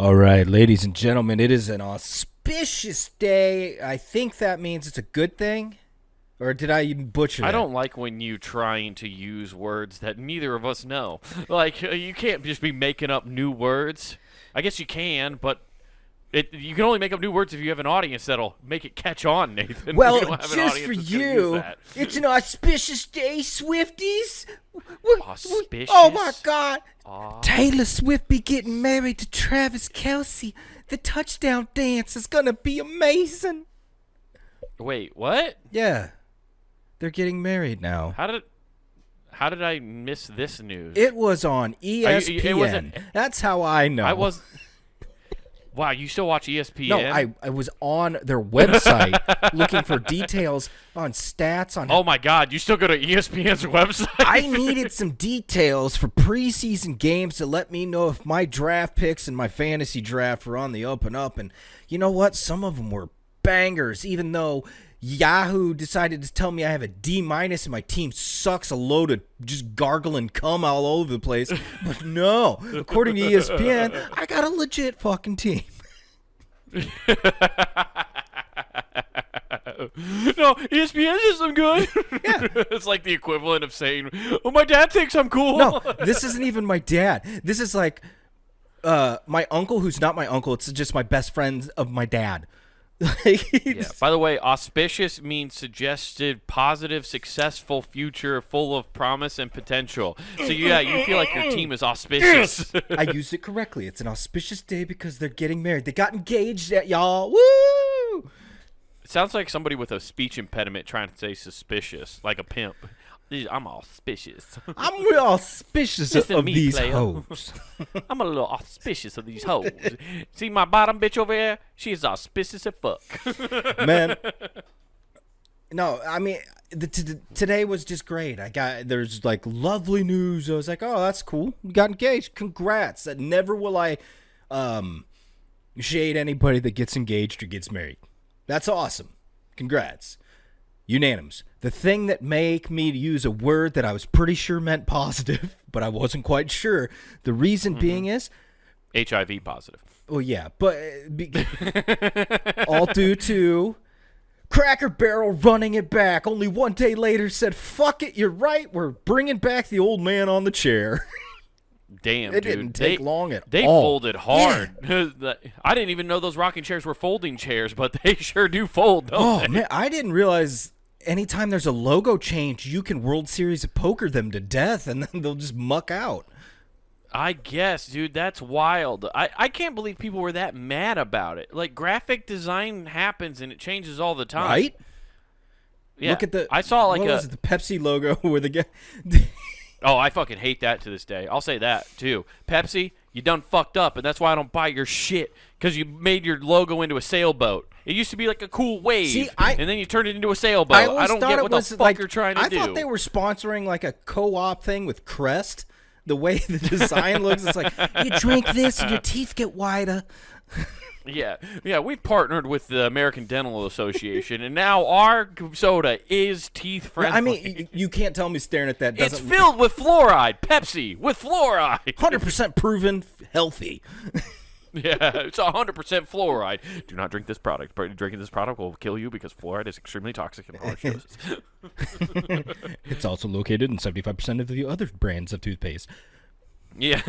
All right, ladies and gentlemen, it is an auspicious day. I think that means it's a good thing. Or did I even butcher that? I don't like when you trying to use words that neither of us know. Like, you can't just be making up new words. I guess you can, but you can only make up new words if you have an audience that'll make it catch on, Nathan. Well, We don't have an just audience for that's gonna use you, that. it's an auspicious day, Swifties. Auspicious? Oh, my God. Aw. Taylor Swift be getting married to Travis Kelce. The touchdown dance is going to be amazing. Wait, what? Yeah, they're getting married now. How did I miss this news? It was on ESPN. It wasn't. That's how I know. I was. Wow, you still watch ESPN? No, I was on their website looking for details on stats on. Oh my God, you still go to ESPN's website? I needed some details for preseason games to let me know if my draft picks and my fantasy draft were on the up and up. And you know what? Some of them were bangers, even though Yahoo decided to tell me I have a D- and my team sucks a load of just gargling cum all over the place. But no, according to ESPN, I got a legit fucking team. No, ESPN says I'm good. Yeah. It's like the equivalent of saying, "Oh, my dad thinks I'm cool." No, this isn't even my dad. This is like my uncle, who's not my uncle. It's just my best friend of my dad. Yeah. By the way, auspicious means suggested, positive, successful future, full of promise and potential. So yeah, you feel like your team is auspicious. I used it correctly. It's an auspicious day because they're getting married. They got engaged, y'all. Woo! It sounds like somebody with a speech impediment trying to say suspicious, like a pimp. I'm auspicious. I'm real auspicious Listen of me, these player. hoes. I'm a little auspicious of these hoes. See my bottom bitch over here? She's auspicious as fuck. Man. No, I mean, today was just great. There's like lovely news. I was like, oh, that's cool. We got engaged. Congrats. That never will I shade anybody that gets engaged or gets married. That's awesome. Congrats. Unanimous. The thing that made me use a word that I was pretty sure meant positive, but I wasn't quite sure. The reason being is HIV positive. Oh, yeah, but all due to Cracker Barrel running it back. Only one day later said, fuck it, you're right. We're bringing back the old man on the chair. Damn, it dude. didn't take long at all. They folded hard. Yeah. I didn't even know those rocking chairs were folding chairs, but they sure do fold, don't they? Man, I didn't realize anytime there's a logo change, you can World Series of Poker them to death, and then they'll just muck out. I guess, dude, that's wild. I can't believe people were that mad about it. Like, graphic design happens, and it changes all the time. Right? Yeah. Look at I saw, like, what was it, the Pepsi logo where the guy... Oh, I fucking hate that to this day. I'll say that, too. Pepsi, you done fucked up, and that's why I don't buy your shit, because you made your logo into a sailboat. It used to be like a cool wave, and then you turned it into a sailboat. I don't get what the fuck you're trying to do. I thought they were sponsoring like a co-op thing with Crest. The way the design looks, it's like, you drink this and your teeth get wider. Yeah, we've partnered with the American Dental Association, and now our soda is teeth friendly. I mean, you can't tell me staring at that doesn't... It's filled with fluoride. Pepsi with fluoride. 100% proven healthy. Yeah, it's 100% fluoride. Do not drink this product. Drinking this product will kill you because fluoride is extremely toxic in harsh doses. It's also located in 75% of the other brands of toothpaste. Yeah.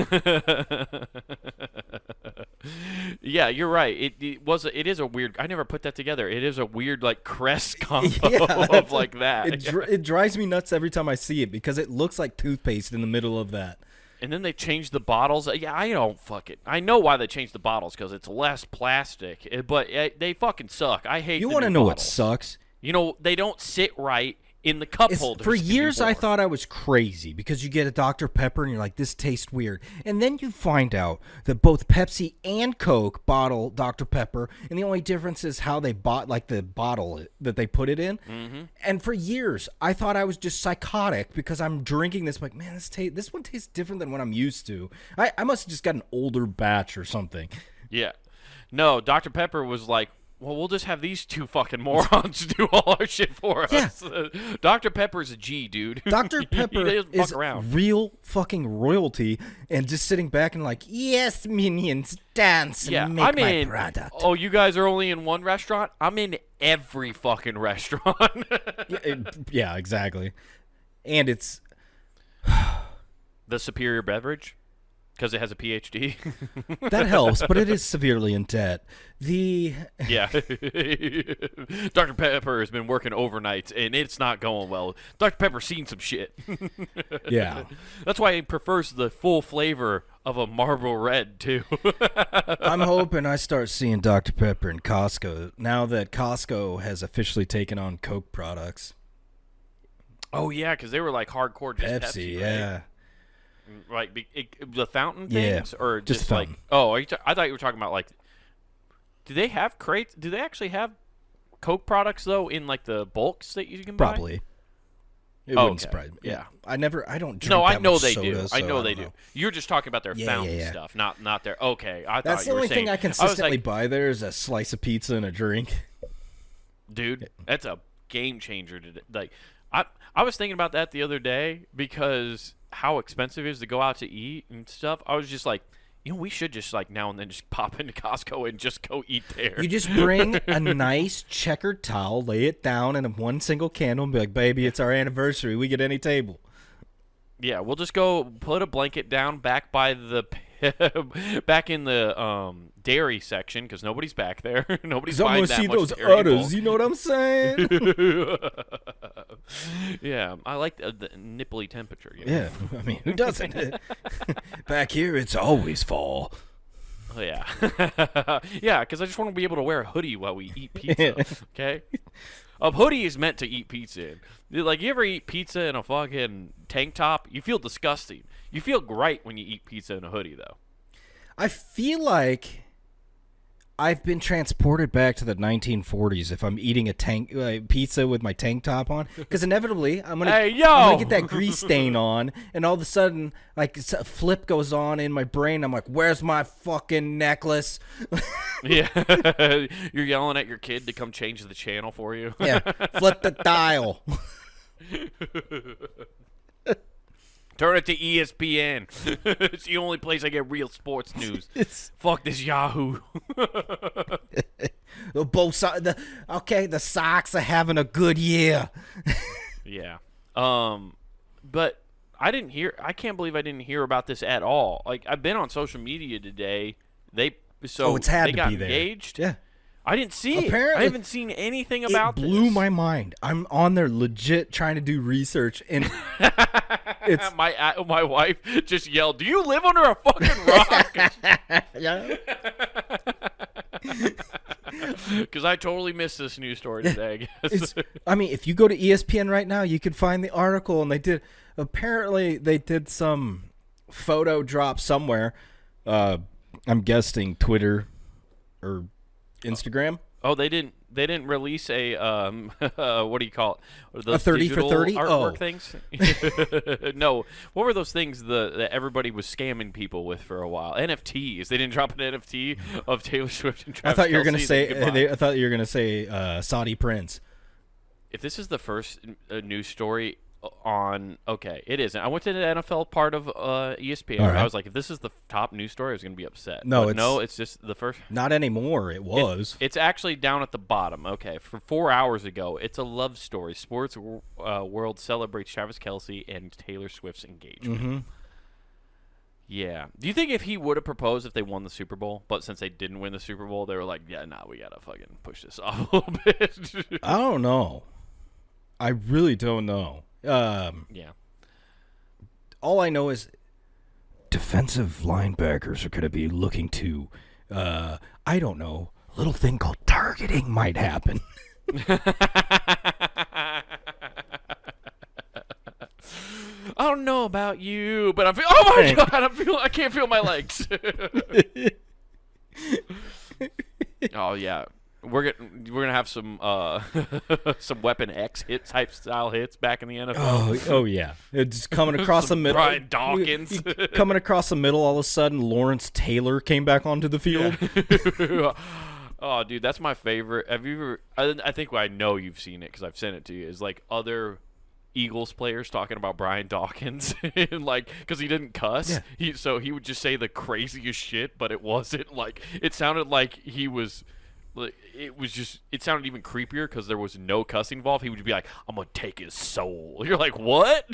Yeah, you're right. It is a weird. I never put that together. It is a weird like crest combo of like that. It drives me nuts every time I see it because it looks like toothpaste in the middle of that. And then they changed the bottles. Yeah, I don't fuck it. I know why they changed the bottles because it's less plastic. But they fucking suck. I hate. You want to know bottles. What sucks? You know they don't sit right in the cup holders. For years, I thought I was crazy because you get a Dr. Pepper and you're like, this tastes weird. And then you find out that both Pepsi and Coke bottle Dr. Pepper, and the only difference is how they bought, like the bottle that they put it in. Mm-hmm. And for years, I thought I was just psychotic because I'm drinking this. Like, man, this one tastes different than what I'm used to. I must have just got an older batch or something. Yeah. No, Dr. Pepper was like well, we'll just have these two fucking morons do all our shit for us. Dr. Pepper's a G, dude. Dr. Pepper is around. Real fucking royalty, and just sitting back and like, yes, minions, dance and make my product. Oh, you guys are only in one restaurant? I'm in every fucking restaurant. Yeah, exactly. And it's the superior beverage. Because it has a PhD. That helps, but it is severely in debt. Yeah. Dr. Pepper has been working overnights, and it's not going well. Dr. Pepper's seen some shit. Yeah. That's why he prefers the full flavor of a Marlboro Red, too. I'm hoping I start seeing Dr. Pepper in Costco now that Costco has officially taken on Coke products. Oh, yeah, because they were like hardcore just Pepsi, right? Yeah. Like the fountain things, or just like I thought you were talking about like, do they have crates? Do they actually have Coke products though in like the bulks that you can buy? Probably. It wouldn't surprise me. Yeah, I don't drink. No, I know much they soda, do. So I know they do. You're just talking about their fountain stuff, not their. Okay, I thought that's you were the only saying, thing I consistently buy there is a slice of pizza and a drink. Dude, that's a game changer. Like, I was thinking about that the other day because how expensive it is to go out to eat and stuff. I was just like, we should just like now and then just pop into Costco and just go eat there. You just bring a nice checkered towel, lay it down in one single candle, and be like, baby, it's our anniversary. We get any table. Yeah, we'll just go put a blanket down back by the back in the dairy section because nobody's back there. Nobody's buying that much. I'm gonna see those udders. You know what I'm saying? Yeah, I like the nipply temperature. Yeah, I mean, who doesn't? Back here, it's always fall. Oh, yeah. Yeah, because I just want to be able to wear a hoodie while we eat pizza, okay? A hoodie is meant to eat pizza in. Like, you ever eat pizza in a fucking tank top? You feel disgusting. You feel great when you eat pizza in a hoodie, though. I feel like I've been transported back to the 1940s if I'm eating a pizza with my tank top on, because inevitably I'm gonna get that grease stain on, and all of a sudden like a flip goes on in my brain. I'm like, "Where's my fucking necklace?" Yeah, you're yelling at your kid to come change the channel for you. Yeah, flip the dial. Turn it to ESPN. It's the only place I get real sports news. Fuck this Yahoo. The Sox are having a good year. Yeah. But I can't believe I didn't hear about this at all. Like, I've been on social media today. It's had to got be engaged. There. Yeah. I didn't see it. I haven't seen anything about this. It blew my mind. I'm on there legit trying to do research, and it's my wife just yelled, "Do you live under a fucking rock?" Yeah. Because I totally missed this news story today, I guess. I mean, if you go to ESPN right now, you can find the article, and they did some photo drop somewhere. I'm guessing Twitter or Instagram. Oh, they didn't release a what do you call it? Those a 30 for 30 artwork things. No, what were those things that everybody was scamming people with for a while? NFTs. They didn't drop an NFT of Taylor Swift and Travis. I thought you were going to say Saudi Prince. If this is the first news story on, it isn't. I went to the NFL part of ESPN. Right. I was like, if this is the top news story, I was going to be upset. No, it's just the first. Not anymore. It was. It's actually down at the bottom. Okay, for 4 hours ago, it's a love story. Sports world celebrates Travis Kelce and Taylor Swift's engagement. Mm-hmm. Yeah. Do you think if he would have proposed if they won the Super Bowl, but since they didn't win the Super Bowl, they were like, we got to fucking push this off a little bit? I don't know. I really don't know. Yeah. All I know is defensive linebackers are going to be looking to, I don't know, a little thing called targeting might happen. I don't know about you, but oh my God, I can't feel my legs. Oh yeah. We're gonna have some some Weapon X type style hits back in the NFL. Oh yeah, it's coming across the middle. Brian Dawkins coming across the middle. All of a sudden, Lawrence Taylor came back onto the field. Yeah. Oh, dude, that's my favorite. Have you ever? I think I know you've seen it because I've sent it to you. Is like other Eagles players talking about Brian Dawkins, and like because he didn't cuss. Yeah. He would just say the craziest shit, but it wasn't like it sounded like he was. Like, it sounded even creepier because there was no cussing involved. He would be like, "I'm gonna take his soul." You're like, "What?"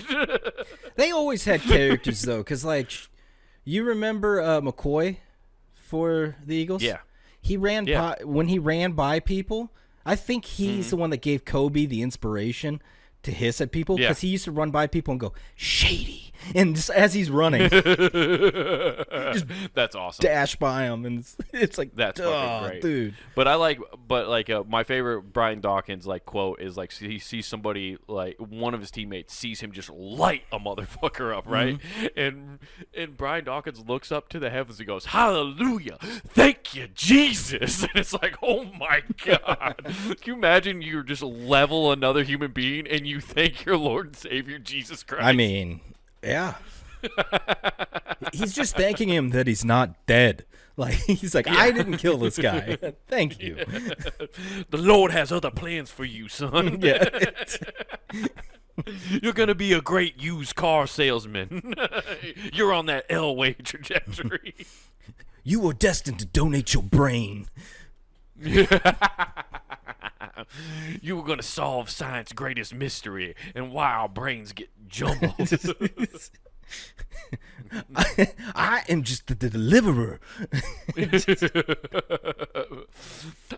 They always had characters though, because like, you remember McCoy for the Eagles? Yeah. He ran by, when he ran by people. I think he's the one that gave Kobe the inspiration to hiss at people because he used to run by people and go shady, and just as he's running, just that's awesome. Dash by him, and it's like that's fucking great, dude. But my favorite Brian Dawkins like quote is like he sees somebody like one of his teammates sees him just light a motherfucker up, right? And Brian Dawkins looks up to the heavens and goes, "Hallelujah, thank you, Jesus!" And it's like, oh my god, can you imagine you just level another human being and you thank your Lord and Savior Jesus Christ? I mean, yeah. He's just thanking him that he's not dead. Like he's like, I didn't kill this guy. Thank you. The Lord has other plans for you, son. Yeah. You're gonna be a great used car salesman. You're on that Elway trajectory. You were destined to donate your brain. You were gonna solve science's greatest mystery, and why our brains get jumbled. I am just the deliverer.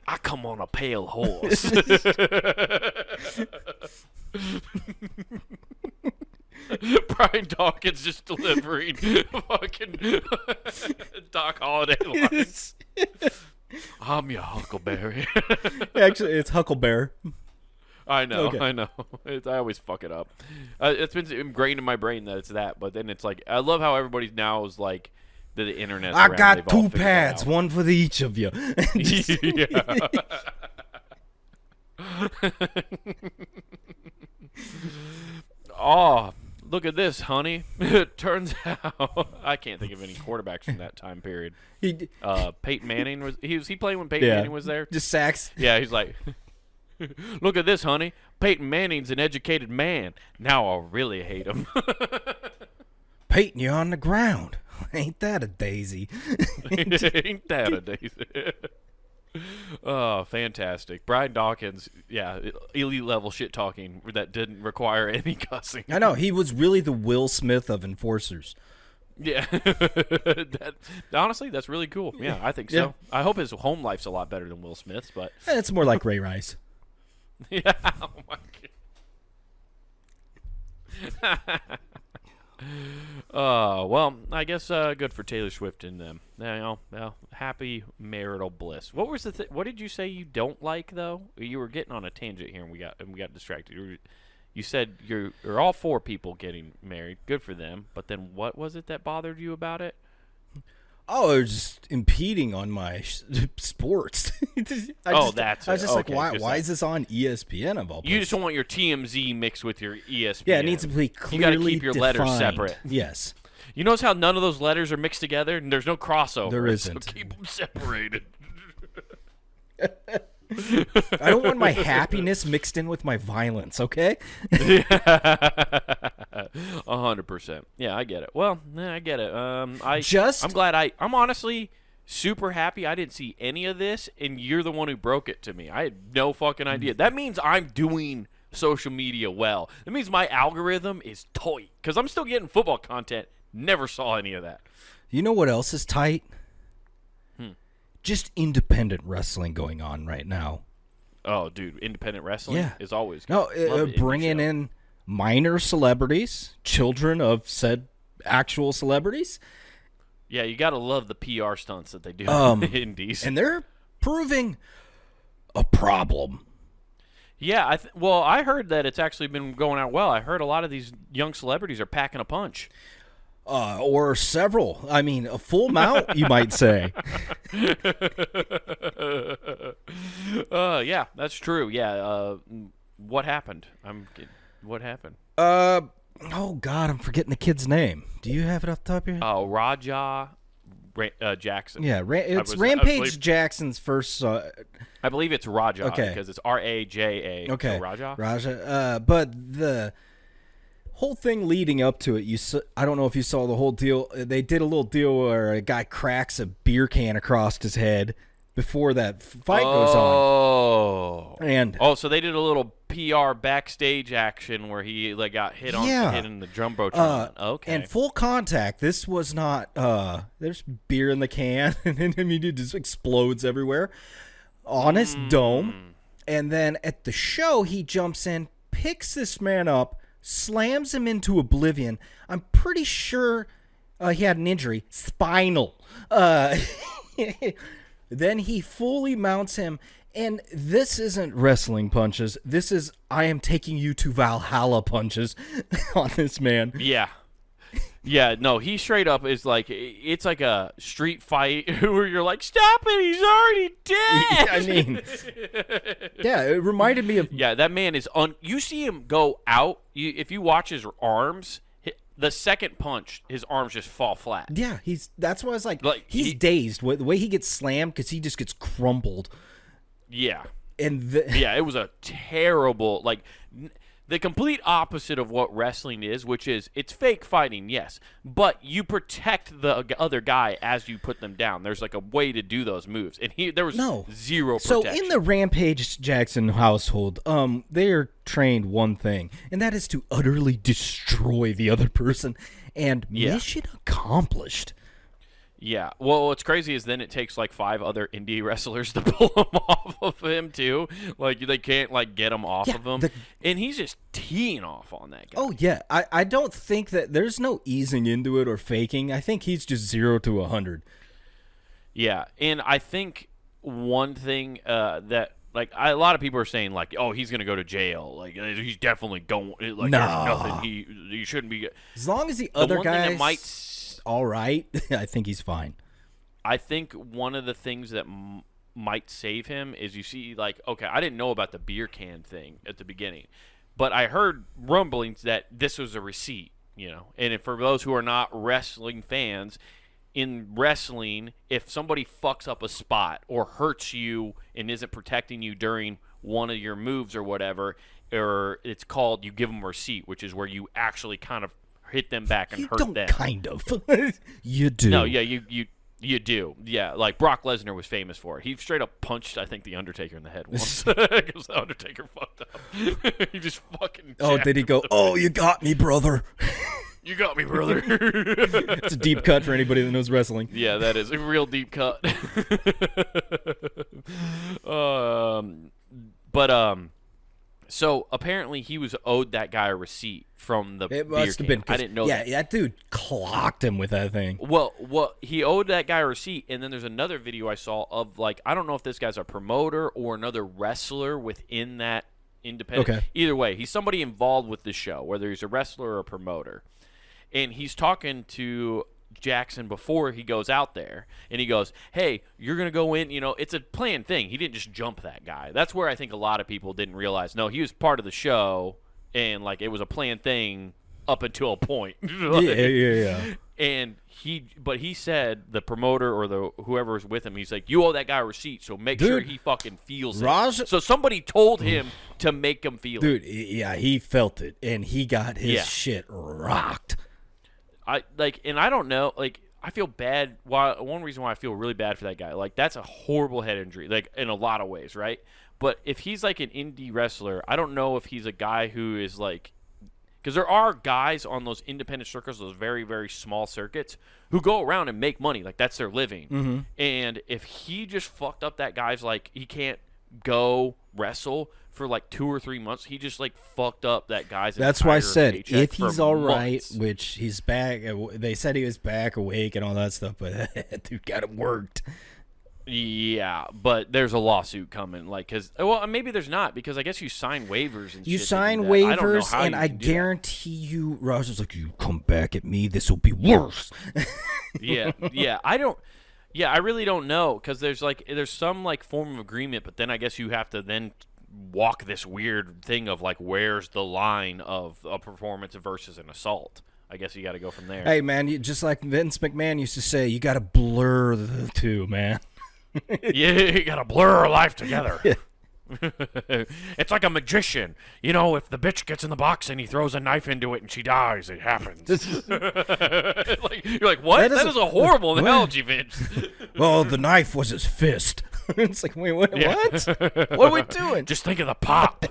I come on a pale horse. Brian Dawkins just delivering fucking Doc Holliday lines. I'm your Huckleberry. Actually, it's Huckleberry. I know, Okay. I know. I always fuck it up. It's been ingrained in my brain that it's that, but then it's like I love how everybody now is like the internet. I got 2 pads, one for each of you. Yeah. Oh, look at this, honey. It turns out I can't think of any quarterbacks from that time period. Peyton Manning was he playing when Peyton Manning was there? Just sacks. Yeah, he's like, look at this, honey. Peyton Manning's an educated man. Now I'll really hate him. Peyton, you're on the ground. Ain't that a daisy? Ain't that a daisy? Oh, fantastic. Brian Dawkins, yeah, elite level shit talking that didn't require any cussing. I know. He was really the Will Smith of enforcers. Yeah. Honestly, that's really cool. Yeah, I think so. Yeah. I hope his home life's a lot better than Will Smith's, but It's more like Ray Rice. yeah. Oh my god. Well, I guess good for Taylor Swift and them. Well, happy marital bliss. What was what did you say you don't like though? You were getting on a tangent here, and we got distracted. You said you're all for people getting married. Good for them. But then what was it that bothered you about it? Oh, it was just impeding on my sports. I was just like, why is this on ESPN of all places? You just don't want your TMZ mixed with your ESPN. Yeah, it needs to be clearly You got to keep your letters defined. separate. Yes. You notice how none of those letters are mixed together, and there's no crossover. There isn't. So keep them separated. I don't want my happiness mixed in with my violence, okay? 100%. Yeah, I get it. Well, I get it. I'm glad I'm honestly super happy I didn't see any of this, and you're the one who broke it to me. I had no fucking idea. That means I'm doing social media well. That means my algorithm is tight, because I'm still getting football content. Never saw any of that. You know what else is tight? Just independent wrestling going on right now. Oh, dude, independent wrestling is always good. No, bringing in minor celebrities, children of said actual celebrities. Yeah, you got to love the PR stunts that they do in the indies. And they're proving a problem. Yeah, well, I heard that it's actually been going out well. I heard a lot of these young celebrities are packing a punch. Or several. I mean, a full mount, you might say. Yeah, that's true. Yeah. What happened? What happened? Oh God, I'm forgetting the kid's name. Do you have it off the top of your head? Raja Jackson. Yeah, it's Rampage Jackson's first. I believe it's Raja because it's Raja. Okay, so Raja. But the whole thing leading up to it, I don't know if you saw the whole deal. They did a little deal where a guy cracks a beer can across his head before that fight goes on. So they did a little PR backstage action where he got hit in the jumbotron. Okay. And full contact. This was not. There's beer in the can, and it just explodes everywhere on his dome. And then at the show, he jumps in, picks this man up, slams him into oblivion. I'm pretty sure he had an injury, spinal. Then he fully mounts him, and this isn't wrestling punches. This is I am taking you to Valhalla punches on this man. Yeah. Yeah, no, he straight up is it's like a street fight where you're like, stop it, he's already dead. I mean, yeah, it reminded me of. Yeah, that man is you see him go out. If you watch his arms, the second punch, his arms just fall flat. Yeah, that's why I was he's dazed. The way he gets slammed because he just gets crumpled. Yeah. And it was a terrible, the complete opposite of what wrestling is, which is it's fake fighting, yes, but you protect the other guy as you put them down. There's a way to do those moves, and there was zero protection. So in the Rampage Jackson household, they are trained one thing, and that is to utterly destroy the other person, and mission accomplished. Yeah. Well, what's crazy is then it takes 5 other indie wrestlers to pull him off of him too. They can't get him off of him, and he's just teeing off on that guy. Oh yeah, I don't think that there's no easing into it or faking. I think he's just 0 to 100. Yeah, and I think one thing that a lot of people are saying oh, he's gonna go to jail. He's definitely going. There's nothing he shouldn't be. As long as the other guys all right, I think he's fine. I think one of the things that might save him is you see okay, I didn't know about the beer can thing at the beginning, but I heard rumblings that this was a receipt, and for those who are not wrestling fans, in wrestling, if somebody fucks up a spot or hurts you and isn't protecting you during one of your moves or whatever, or it's called you give them a receipt, which is where you actually kind of hit them back and hurt them. Kind of. You do. No, yeah, you do. Yeah, Brock Lesnar was famous for it. He straight up punched, I think, the Undertaker in the head once because the Undertaker fucked up. He just fucking. Oh, did he go? Oh, you got me, brother. You got me, brother. It's a deep cut for anybody that knows wrestling. Yeah, that is a real deep cut. So apparently he was owed that guy a receipt from the beer can. I didn't know that. Yeah, that dude clocked him with that thing. Well, he owed that guy a receipt, and then there's another video I saw of I don't know if this guy's a promoter or another wrestler within that independent. Okay. Either way, he's somebody involved with the show, whether he's a wrestler or a promoter. And he's talking to Jackson before he goes out there, and he goes, hey, you're going to go in, it's a planned thing. He didn't just jump that guy. That's where I think a lot of people didn't realize. No, he was part of the show, and it was a planned thing up until a point. Yeah. And he said, the promoter or whoever was with him, he's like, you owe that guy a receipt, so make sure he fucking feels it. So somebody told him to make him feel it. Dude, yeah, he felt it, and he got his shit rocked. I don't know, I feel bad. One reason why I feel really bad for that guy, that's a horrible head injury, in a lot of ways, right? But if he's an indie wrestler, I don't know if he's a guy who is because there are guys on those independent circuits, those very, very small circuits, who go around and make money, that's their living. Mm-hmm. And if he just fucked up that guy's he can't go wrestle for 2 or 3 months, he just fucked up that guy's. That's why I said if he's all right, months. which he's back. They said he was back awake and all that stuff, but that dude got him worked. Yeah, but there's a lawsuit coming, maybe there's not, because I guess you sign waivers and you shit sign waivers, and I guarantee you, Roger's you come back at me, this will be worse. Yeah, I really don't know, because there's some form of agreement, but then I guess you have to then walk this weird thing of where's the line of a performance versus an assault. I guess you got to go from there. Hey, man, just like Vince McMahon used to say, you got to blur the two, man. Yeah, you got to blur life together. It's like a magician. You know, if the bitch gets in the box and he throws a knife into it and she dies, it happens. You're like, what? That is a horrible analogy, Vince. Well, the knife was his fist. It's like, wait, what? What are we doing? Just think of the pop.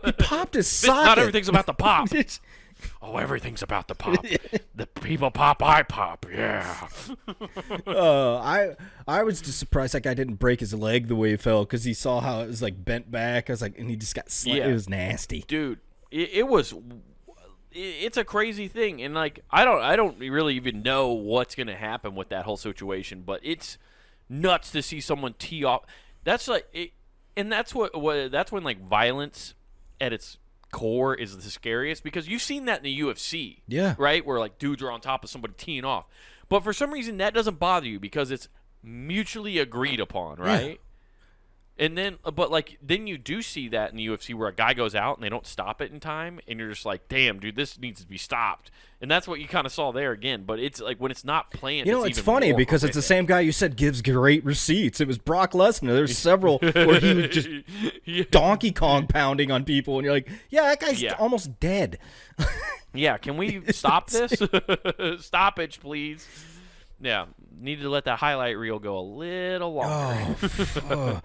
He popped his socket. Not everything's about the pop. Oh, everything's about the pop. The people pop, I pop. Yeah. I was just surprised that guy didn't break his leg the way he fell because he saw how it was like bent back. I was like, and he just got slammed. It was nasty, dude. It's a crazy thing, and like I don't really even know what's gonna happen with that whole situation, but it's nuts to see someone tee off. That's like, and that's that's when like violence at its core is the scariest, because you've seen that in the UFC, right, where like dudes are on top of somebody teeing off, but for some reason that doesn't bother you because it's mutually agreed upon, right? And then, but like, then you do see that in the UFC where a guy goes out and they don't stop it in time, and you're just like, damn, dude, this needs to be stopped. And that's what you kind of saw there again. But it's like when it's not planned, you know, it's funny because it's the same guy you said gives great receipts. It was Brock Lesnar. There's several where he was just Donkey Kong pounding on people, and you're like, yeah, that guy's almost dead. Yeah, can we stop this? Stoppage, please. Yeah, needed to let that highlight reel go a little longer. Oh,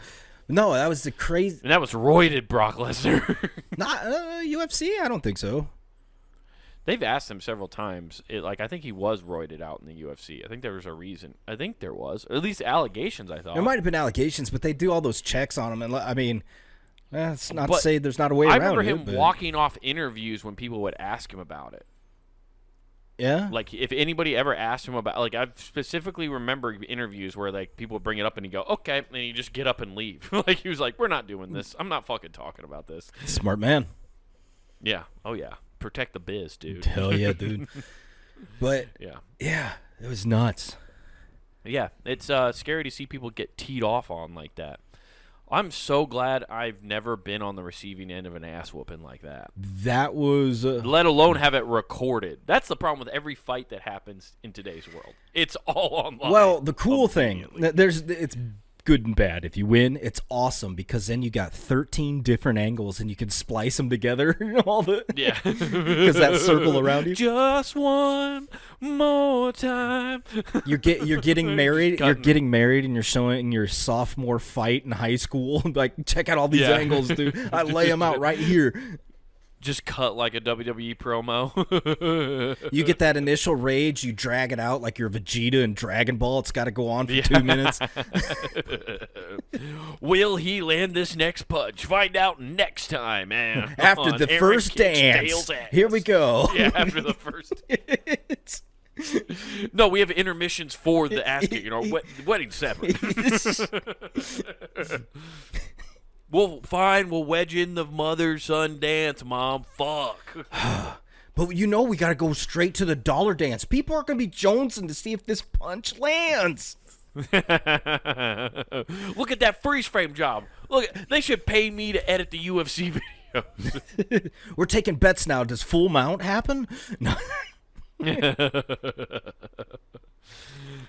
no, that was the crazy. And that was roided Brock Lesnar. Not UFC. I don't think so. They've asked him several times. I think he was roided out in the UFC. I think there was a reason. I think there was, or at least allegations. I thought there might have been allegations, but they do all those checks on him, and I mean, it's not to say there's not a way around it. I remember him walking off interviews when people would ask him about it. Yeah. Like, if anybody ever asked him about, like, I specifically remember interviews where, like, people would bring it up and he'd go, okay, and he'd just get up and leave. Like, he was like, we're not doing this. I'm not fucking talking about this. Smart man. Yeah. Oh, yeah. Protect the biz, dude. Hell yeah, dude. But, yeah, it was nuts. Yeah, it's scary to see people get teed off on like that. I'm so glad I've never been on the receiving end of an ass whooping like that. That was... let alone have it recorded. That's the problem with every fight that happens in today's world. It's all online. Well, the cool thing, it's good and bad. If you win, it's awesome because then you got 13 different angles and you can splice them together. Because that circle around you. Just one more time. You're getting married. You're getting married, and you're showing your sophomore fight in high school. Like, check out all these angles, dude. I lay them out right here. Just cut like a WWE promo. You get that initial rage, you drag it out like you're Vegeta in Dragon Ball. It's got to go on for 2 minutes. Will he land this next punch? Find out next time, man. After the first dance. Here we go. Yeah, after the first. No, we have intermissions for the ass kick. Wedding separate. We'll wedge in the mother-son dance, Mom. Fuck. But we got to go straight to the dollar dance. People are going to be jonesing to see if this punch lands. Look at that freeze frame job. Look, they should pay me to edit the UFC videos. We're taking bets now. Does full mount happen? No.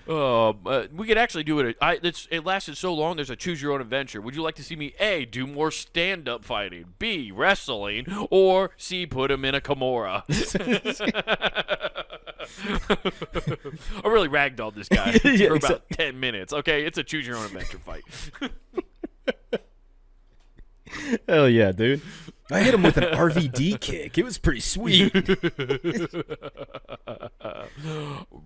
We could actually do it. It lasted so long. There's a choose your own adventure. Would you like to see me A, do more stand-up fighting, B, wrestling, or C, put him in a Kimura? I really ragdolled this guy for about 10 minutes. Okay, it's a choose your own adventure fight. Hell yeah, dude. I hit him with an RVD kick. It was pretty sweet.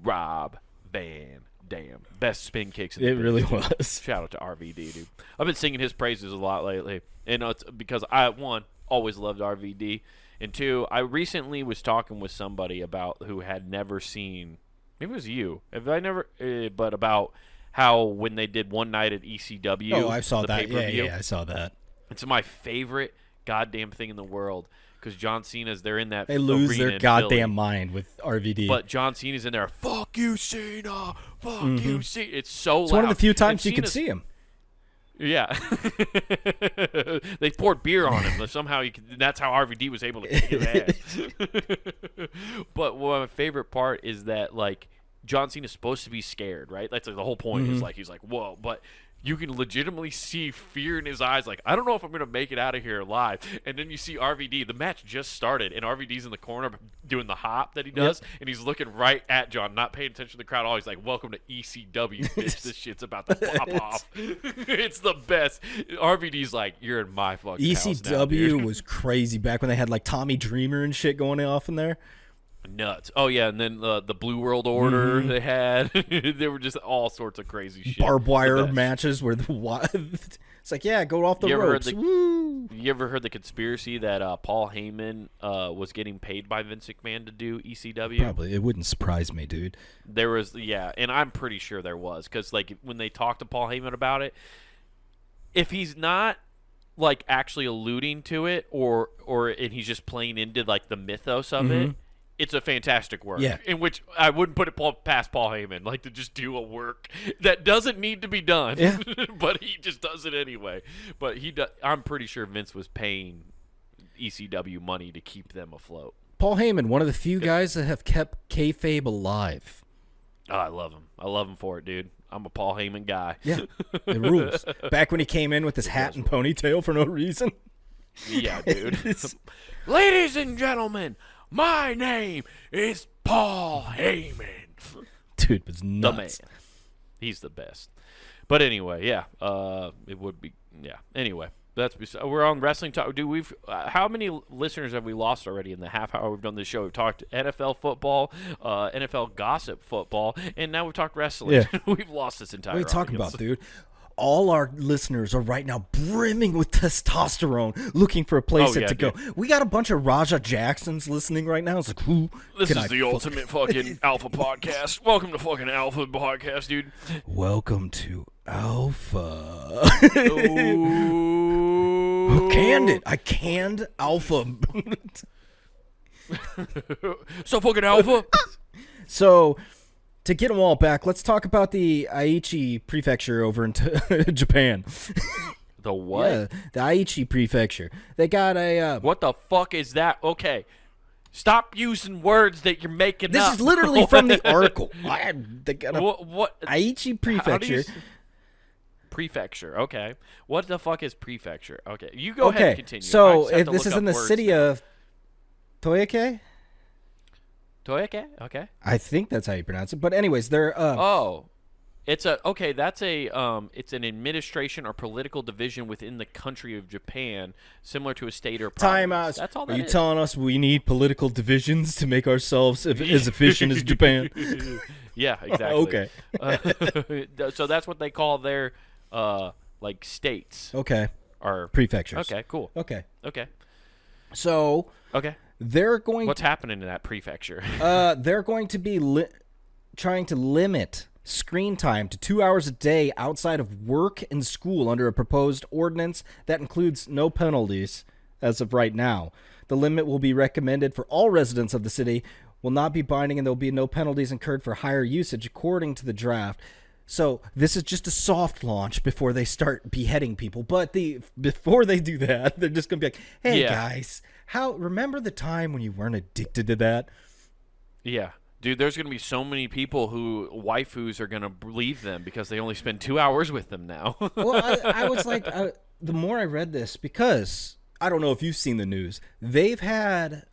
Rob Van Dam. Best spin kicks in the business. It really was. Shout out to RVD, dude. I've been singing his praises a lot lately. And it's because I, one, always loved RVD. And two, I recently was talking with somebody who had never seen, maybe it was you, but about how when they did One Night at ECW. Oh, I saw that. Yeah, I saw that. It's my favorite goddamn thing in the world. Because John Cena's, they're in that they lose their goddamn mind with RVD. But John Cena's in there, fuck you, Cena, fuck you, Cena. It's so loud. It's one of the few times you can see him. Yeah. They poured beer on him. Somehow that's how RVD was able to kick his ass. But one of my favorite part is that, like, John Cena's supposed to be scared, right? That's like the whole point. Is like, he's like, whoa, but you can legitimately see fear in his eyes, like, I don't know if I'm going to make it out of here alive. And then you see RVD. The match just started, and RVD's in the corner doing the hop that he does, and he's looking right at John, not paying attention to the crowd at all. He's like, welcome to ECW, bitch. This shit's about to pop off. It's the best. RVD's like, you're in my fucking ECW house now, was crazy back when they had, like, Tommy Dreamer and shit going off in there. Nuts. Oh, yeah, and then the Blue World Order they had. They were just all sorts of crazy shit. Barbed wire matches where it's like, yeah, go off the ropes. You ever heard the conspiracy that Paul Heyman was getting paid by Vince McMahon to do ECW? Probably. It wouldn't surprise me, dude. There was, yeah, and I'm pretty sure there was, because, like, when they talked to Paul Heyman about it, if he's not, like, actually alluding to it, and he's just playing into, like, the mythos of it, it's a fantastic work. Yeah. In which I wouldn't put it past Paul Heyman, like, to just do a work that doesn't need to be done. Yeah. But he just does it anyway. But I'm pretty sure Vince was paying ECW money to keep them afloat. Paul Heyman, one of the few guys that have kept kayfabe alive. Oh, I love him. I love him for it, dude. I'm a Paul Heyman guy. Yeah, it rules. Back when he came in with his hat and ponytail for no reason. Yeah, dude. Ladies and gentlemen, my name is Paul Heyman. Dude was nuts. The man. He's the best. But anyway, yeah. It would be, yeah. Anyway, we're on Wrestling Talk. Dude, how many listeners have we lost already in the half hour we've done this show? We've talked NFL football, NFL gossip football, and now we've talked wrestling. Yeah. We've lost this entire What are you talking about, dude? All our listeners are right now brimming with testosterone, looking for a place to go. We got a bunch of Raja Jacksons listening right now. It's like, who? This is the ultimate fucking Alpha podcast. Welcome to fucking Alpha podcast, dude. Welcome to Alpha. Who canned it? I canned Alpha. So fucking Alpha. So, to get them all back, let's talk about the Aichi Prefecture over in Japan. The what? Yeah, the Aichi Prefecture. They got a... what the fuck is that? Okay. Stop using words that you're making up. This is literally from the article. They got a what? Aichi Prefecture. Prefecture. Okay. What the fuck is prefecture? Okay. You go ahead and continue. So, this is in the city of Toyake? Toyake? Okay. I think that's how you pronounce it. But anyways, they're it's an administration or political division within the country of Japan, similar to a state or province. Time out. That's all that Are you is. telling us we need political divisions to make ourselves as efficient as Japan? Yeah, exactly. Okay. So that's what they call their like states. Okay. Or prefectures. Okay, cool. Okay. So okay. They're going. What's happening in that prefecture? They're going to be trying to limit screen time to 2 hours a day outside of work and school under a proposed ordinance that includes no penalties as of right now. The limit will be recommended for all residents of the city, will not be binding, and there will be no penalties incurred for higher usage according to the draft. So this is just a soft launch before they start beheading people. But before they do that, they're just going to be like, hey, guys, remember the time when you weren't addicted to that? Yeah. Dude, there's going to be so many people who waifus are going to leave them because they only spend 2 hours with them now. Well, I was like, the more I read this, because I don't know if you've seen the news, they've had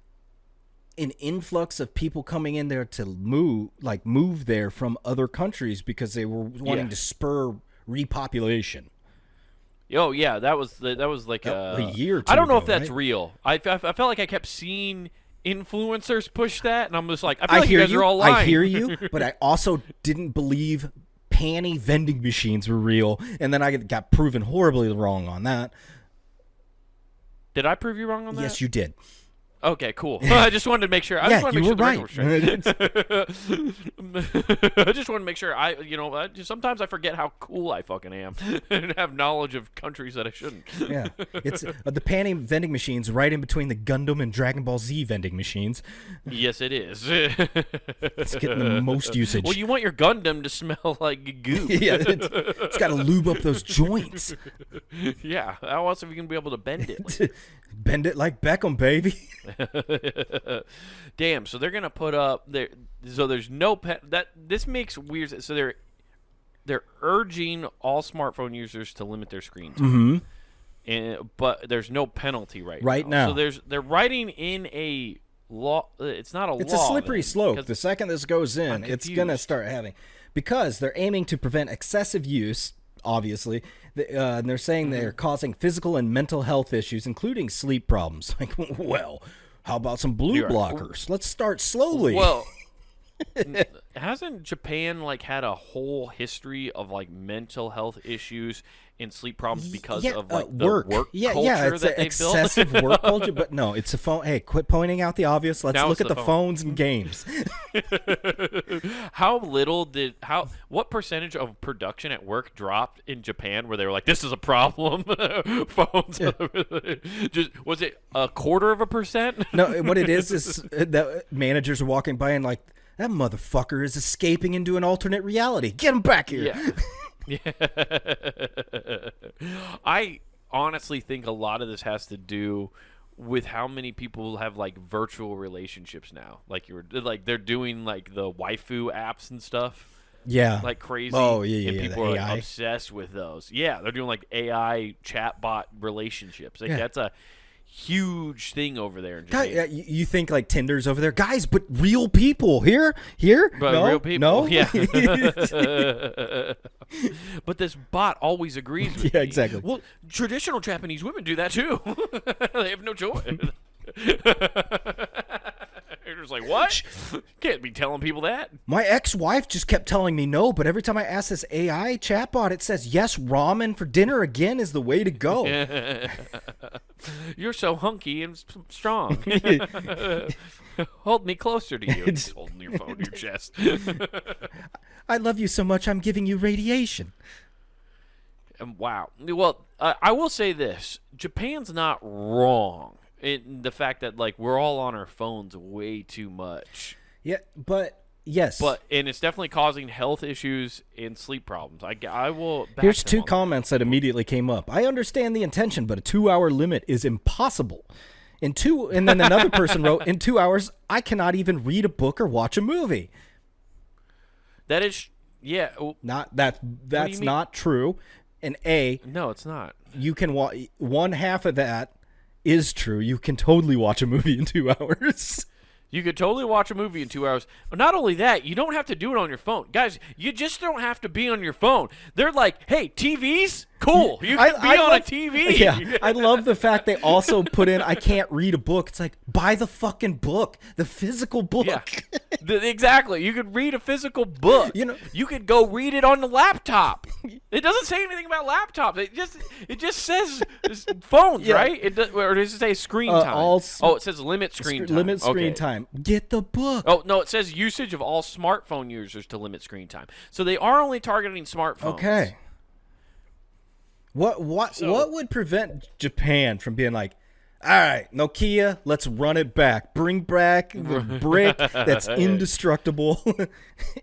an influx of people coming in there to move there from other countries because they were wanting to spur repopulation. Oh yeah, that was like a year or two I don't know ago, if that's right? real. I felt like I kept seeing influencers push that, and I'm just like, I feel like you guys are all lying. I hear you, but I also didn't believe panty vending machines were real, and then I got proven horribly wrong on that. Did I prove you wrong on that? Yes, you did. Okay, cool. I just wanted to make sure. I just wanted to make sure the I just want to make sure. Sometimes I forget how cool I fucking am and have knowledge of countries that I shouldn't. Yeah, it's the panty vending machines right in between the Gundam and Dragon Ball Z vending machines. Yes, it is. It's getting the most usage. Well, you want your Gundam to smell like goo. Yeah, it's got to lube up those joints. Yeah, how else are we gonna be able to bend it? Bend it like Beckham, baby. Damn. So they're gonna put up there. So there's no this makes weird. So they're urging all smartphone users to limit their screen time. But there's no penalty right now. So they're writing in a law. It's not a law. It's a slippery slope. The second this goes in, it's gonna start having, because they're aiming to prevent excessive use. Obviously, and they're saying they're causing physical and mental health issues, including sleep problems. Like, well, how about some blue blockers? Let's start slowly. Well, hasn't Japan had a whole history of mental health issues and sleep problems because of the work culture it's that they excessive built? work culture. But no, it's a phone. Hey, quit pointing out the obvious. Let's look at the phones and games. What percentage of production at work dropped in Japan where they were like, this is a problem? Phones. Yeah. Was it 1/4%? No, what it is that managers are walking by and like, that motherfucker is escaping into an alternate reality. Get him back here. Yeah. I honestly think a lot of this has to do with how many people have virtual relationships now. They're doing the waifu apps and stuff. Yeah. Like crazy. Oh, yeah. And people are obsessed with those. Yeah, they're doing AI chatbot relationships. That's a huge thing over there in Japan. God, you think Tinder's over there, guys, but real people here, but no, real people, no, yeah. But this bot always agrees with me. Exactly. Well, traditional Japanese women do that too. They have no choice. You're just like, what? Can't be telling people that. My ex-wife just kept telling me no, but every time I ask this AI chatbot, it says, yes, ramen for dinner again is the way to go. You're so hunky and strong. Hold me closer to you. Just holding your phone to your chest. I love you so much, I'm giving you radiation. Wow. Well, I will say this. Japan's not wrong in the fact that we're all on our phones way too much. Yeah, but yes. And it's definitely causing health issues and sleep problems. I will back Here's two comments that immediately came up. I understand the intention, but a 2-hour limit is impossible. And then another person wrote, in 2 hours, I cannot even read a book or watch a movie. That is, yeah. That's not true. And no, it's not. You can one half of that is true. You can totally watch a movie in 2 hours. You could totally watch a movie in 2 hours. But not only that, you don't have to do it on your phone. Guys, you just don't have to be on your phone. They're like, hey, TVs? Cool. You can be on a TV. Yeah, I love the fact they also put in, I can't read a book. It's like, buy the fucking book, the physical book. Yeah. Exactly. You could read a physical book. You could go read it on the laptop. It doesn't say anything about laptops. It just says phones, right? Or does it say screen time? It says limit screen time. Limit screen time. Get the book. Oh, no, it says usage of all smartphone users to limit screen time. So they are only targeting smartphones. Okay. What would prevent Japan from being like, all right, Nokia, let's run it back. Bring back the brick that's indestructible.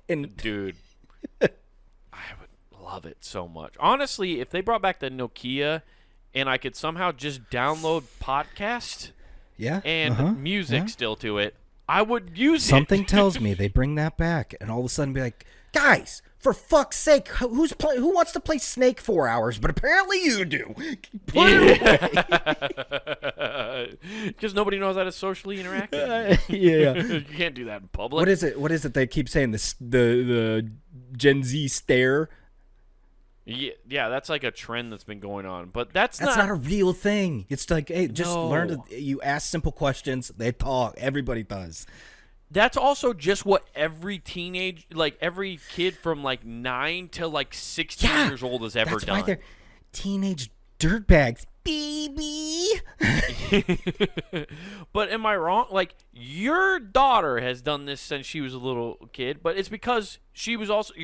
Dude, I would love it so much. Honestly, if they brought back the Nokia and I could somehow just download podcast and music still to it, I would use Something tells me they bring that back and all of a sudden be like, guys, for fuck's sake, who wants to play Snake 4 hours? But apparently you do. Put it away. Because nobody knows how to socially interact. You can't do that in public. What is it they keep saying? The Gen Z stare? Yeah, that's a trend that's been going on. But that's not a real thing. It's like, hey, just learn to. You ask simple questions. They talk. Everybody does. That's also just what every every kid from 9 to 16 years old has ever done. That's why they're teenage dirtbags. baby. But am I wrong? Like, your daughter has done this since she was a little kid, but it's because she was also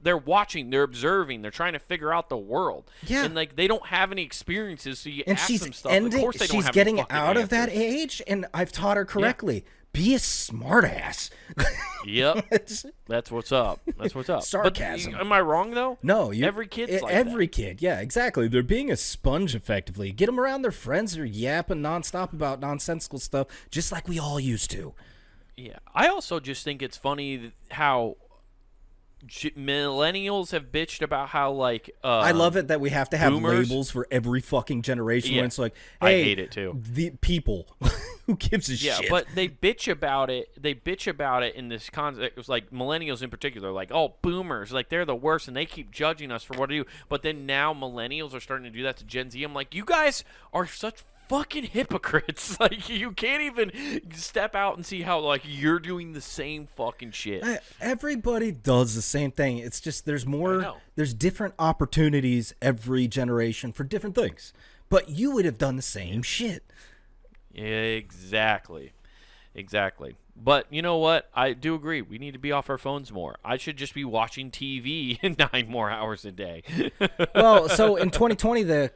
they're watching, they're observing, they're trying to figure out the world. Yeah. And like they don't have any experiences, so you ask them stuff. Ending, of course they don't she's have getting any out answers. of that age, and I've taught her correctly. Yeah. Be a smartass. Yep. That's what's up. That's what's up. Sarcasm. But, am I wrong, though? No. Every kid's like every that. kid, yeah, exactly. They're being a sponge, effectively. Get them around their friends. They're yapping nonstop about nonsensical stuff, just like we all used to. Yeah. I also just think it's funny how millennials have bitched about how, like... I love it that we have to have boomers, labels for every fucking generation. Yeah, when it's like, hey, I hate it, too. The people... Who gives a shit? Yeah, but they bitch about it. They bitch about it in this context. It was like millennials in particular, like, oh, boomers, like they're the worst, and they keep judging us for what to do. But then now millennials are starting to do that to Gen Z. I'm like, you guys are such fucking hypocrites. Like, you can't even step out and see how like you're doing the same fucking shit. Everybody does the same thing. It's just there's different opportunities every generation for different things. But you would have done the same shit. Exactly. But you know what? I do agree. We need to be off our phones more. I should just be watching TV 9 more hours a day. Well, so in 2020, the